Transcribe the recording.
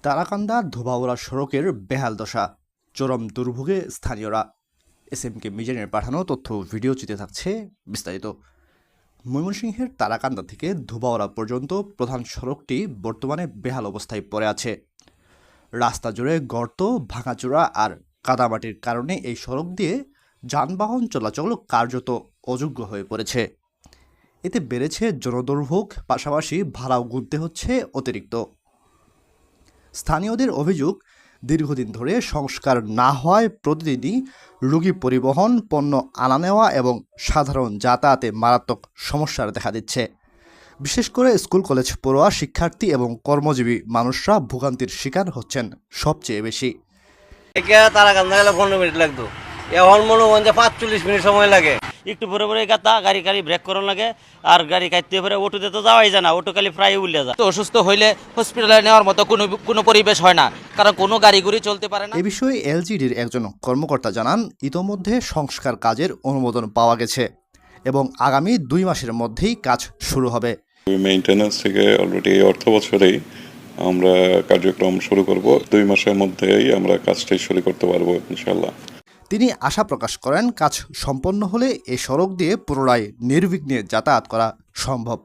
তারাকান্দা ধোবাউড়া সড়কের বেহাল দশা, চরম দুর্ভোগে স্থানীয়রা। এসএমকে মিজানের পাঠানো তথ্য ভিডিও চিত্রে থাকছে বিস্তারিত। ময়মনসিংহের তারাকান্দা থেকে ধোবাউড়া পর্যন্ত প্রধান সড়কটি বর্তমানে বেহাল অবস্থায় পড়ে আছে। রাস্তা জুড়ে গর্ত, ভাঙাচোরা আর কাদামাটির কারণে এই সড়ক দিয়ে যানবাহন চলাচল কার্যত অযোগ্য হয়ে পড়েছে। এতে বেড়েছে জনদুর্ভোগ, পাশাপাশি ভাড়াও গুনতে হচ্ছে অতিরিক্ত। স্থানীয়দের অভিযোগ, দীর্ঘদিন ধরে সংস্কার না হওয়ায় প্রতিদিনই রোগী পরিবহন, পণ্য আনা নেওয়া এবং সাধারণ যাতায়াতে মারাত্মক সমস্যার দেখা দিচ্ছে। বিশেষ করে স্কুল কলেজ পড়ুয়া শিক্ষার্থী এবং কর্মজীবী মানুষরা ভোগান্তির শিকার হচ্ছেন সবচেয়ে বেশি। তারাকান্দা গেলে 15 মিনিট লাগতো, এখন মনে হয় যে 45 মিনিট সময় লাগে। একটু পরে পরে গাতা গাড়ি ব্রেক করানো লাগে, আর গাড়ি কাটতে পরে অটোতে তো যাওয়াই যায় না, অটো খালি প্রায় উল্লে যায়। তো অসুস্থ হইলে হসপিটালে নেওয়ার মতো কোনো পরিবেশ হয় না, কারণ কোনো গাড়ি চলতে পারে না। এ বিষয়ে এলজিডির একজন কর্মকর্তা জানান, ইতোমধ্যে সংস্কার কাজের অনুমোদন পাওয়া গেছে এবং আগামী 2 মাসের মধ্যেই কাজ শুরু হবে। মেইনটেন্যান্স থেকে অলরেডি অর্থ বছরেই আমরা কার্যক্রম শুরু করব। 2 মাসের মধ্যেই আমরা কাজটাই শুরু করতে পারবো ইনশাল্লাহ। তিনি আশা প্রকাশ করেন, কাজ সম্পন্ন হলে এই সড়ক দিয়ে পুনরায় নির্বিঘ্নে যাতায়াত করা সম্ভব।